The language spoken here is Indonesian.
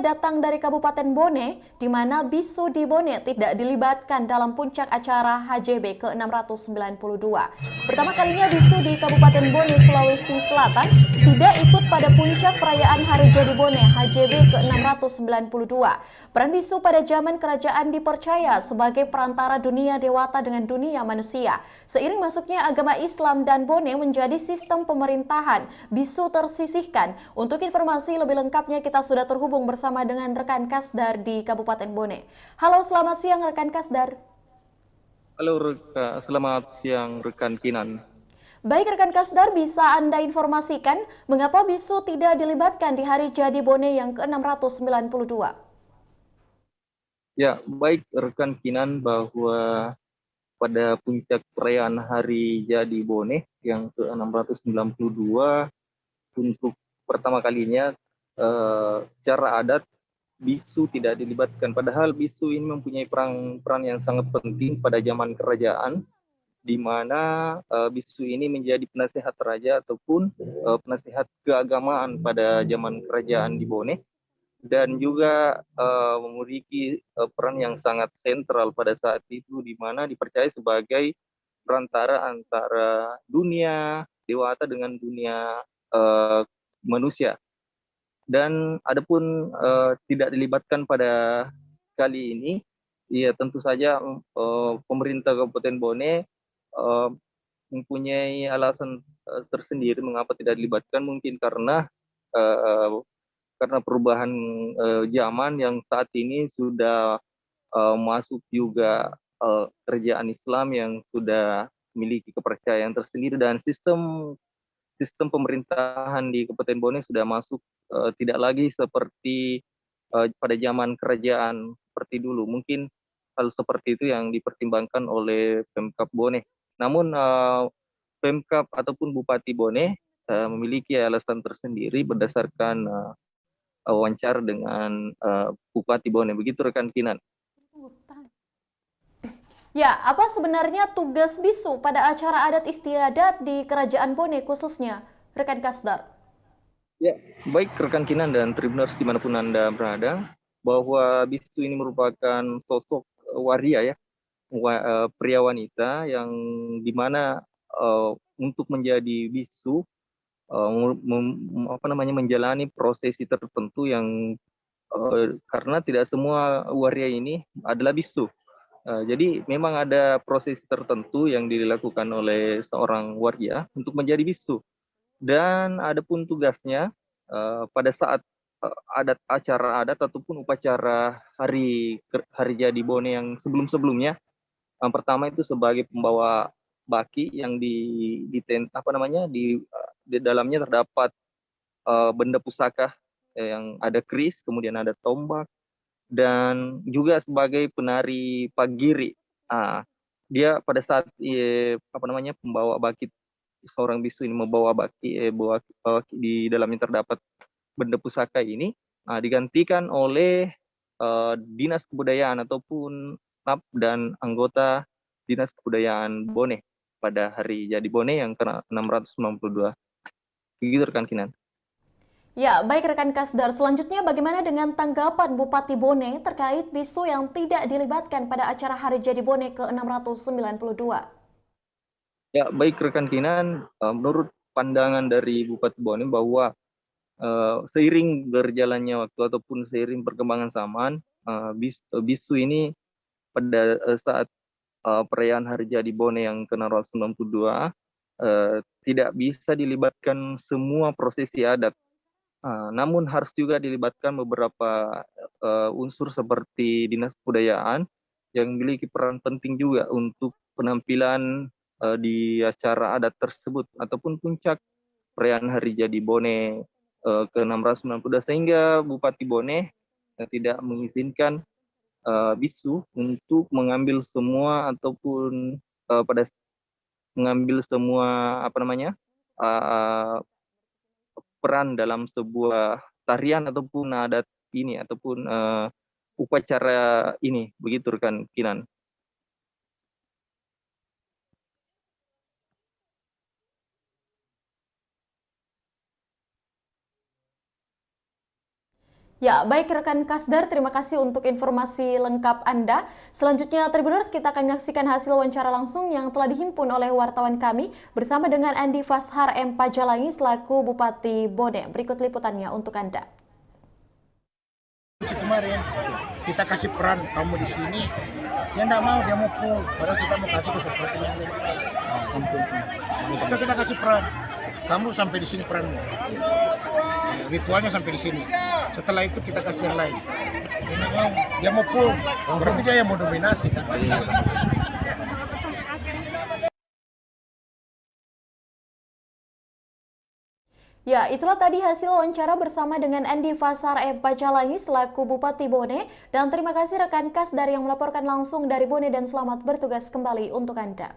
datang dari Kabupaten Bone, di mana bisu di Bone tidak dilibatkan dalam puncak acara HJB ke-692. Pertama kalinya bisu di Kabupaten Bone, Sulawesi Selatan tidak ikut pada puncak perayaan Hari Jadi Bone HJB ke-692. Peran bisu pada zaman kerajaan dipercaya sebagai perantara dunia dewata dengan dunia manusia. Seiring masuknya agama Islam dan Bone menjadi sistem pemerintahan, bisu tersisihkan. Untuk informasi lebih lengkapnya kita sudah terhubung bersama dengan rekan Kasdar di Kabupaten Bone. Halo, selamat siang rekan Kasdar. Halo, selamat siang rekan Kinan. Baik rekan Kasdar, bisa Anda informasikan mengapa bisu tidak dilibatkan di Hari Jadi Bone yang ke-692? Ya, baik rekan Kinan, bahwa pada puncak perayaan Hari Jadi Bone yang ke-692 untuk pertama kalinya secara adat bisu tidak dilibatkan. Padahal bisu ini mempunyai peran yang sangat penting pada zaman kerajaan, di mana bisu ini menjadi penasehat raja ataupun penasehat keagamaan pada zaman kerajaan di Bone, dan juga memiliki peran yang sangat sentral pada saat itu, di mana dipercaya sebagai perantara antara dunia dewata dengan dunia uh, manusia. Dan adapun tidak dilibatkan pada kali ini, ya tentu saja pemerintah Kabupaten Bone uh, mempunyai alasan tersendiri mengapa tidak dilibatkan. Mungkin uh, karena perubahan zaman yang saat ini sudah masuk juga kerajaan Islam yang sudah memiliki kepercayaan tersendiri, dan sistem sistem pemerintahan di Kabupaten Bone sudah masuk tidak lagi seperti pada zaman kerajaan seperti dulu. Mungkin hal seperti itu yang dipertimbangkan oleh Pemkab Bone. Namun Pemkab ataupun Bupati Bone memiliki alasan tersendiri berdasarkan wawancara dengan Bupati Bone. Begitu rekan Kinan. Ya, apa sebenarnya tugas bisu pada acara adat istiadat di Kerajaan Bone khususnya, rekan Kasdar? Ya, baik rekan Kinan dan Tribuners dimanapun Anda berada, bahwa bisu ini merupakan sosok waria, ya, pria wanita yang dimana untuk menjadi bisu menjalani prosesi tertentu yang karena tidak semua waria ini adalah bisu. Jadi memang ada prosesi tertentu yang dilakukan oleh seorang waria untuk menjadi bisu, dan adapun tugasnya pada saat acara adat ataupun upacara hari jadi Bone yang sebelum-sebelumnya. Yang pertama itu sebagai pembawa baki yang di dalamnya terdapat benda pusaka yang ada keris, kemudian ada tombak, dan juga sebagai penari pagiri. Ah, dia pada saat pembawa baki, seorang bisu ini membawa baki, di dalamnya terdapat benda pusaka ini, digantikan oleh dinas kebudayaan ataupun staf dan anggota dinas kebudayaan Bone pada hari jadi Bone yang ke-692. Begitu rekan Kinan. Ya, baik rekan Kasdar. Selanjutnya bagaimana dengan tanggapan Bupati Bone terkait bisu yang tidak dilibatkan pada acara Hari Jadi Bone ke-692? Ya, baik rekan Kinan, menurut pandangan dari Bupati Bone bahwa seiring berjalannya waktu ataupun seiring perkembangan zaman, bisu ini pada saat perayaan Hari Jadi Bone yang ke-692 tidak bisa dilibatkan semua prosesi adat. Namun harus juga dilibatkan beberapa unsur seperti dinas kebudayaan yang memiliki peran penting juga untuk penampilan di acara adat tersebut ataupun puncak perayaan Hari Jadi Bone ke-692, sehingga Bupati Bone tidak mengizinkan bisu untuk mengambil semua ataupun pada mengambil semua uh, peran dalam sebuah tarian ataupun adat ini ataupun upacara ini. Begitu rekan Kinan. Ya, baik rekan Kasdar, terima kasih untuk informasi lengkap Anda. Selanjutnya, Tribuners, kita akan menyaksikan hasil wawancara langsung yang telah dihimpun oleh wartawan kami bersama dengan Andi Fashar M. Pajalangi selaku Bupati Bone. Berikut liputannya untuk Anda. Kemarin kita kasih peran kamu di sini, dia nggak mau, dia mau pulang. Padahal kita mau kasih kesempatan yang lebih baik. Kita sudah kasih peran, kamu sampai di sini peranmu. Ritualnya sampai di sini. Setelah itu kita kasih yang lain. Dia nggak mau, dia mau pulang. Berarti dia yang mau dominasi kan? Ya, itulah tadi hasil wawancara bersama dengan Andi Fashar M. Pajalangi selaku Bupati Bone. Dan terima kasih rekan Kasdar yang melaporkan langsung dari Bone dan selamat bertugas kembali untuk Anda.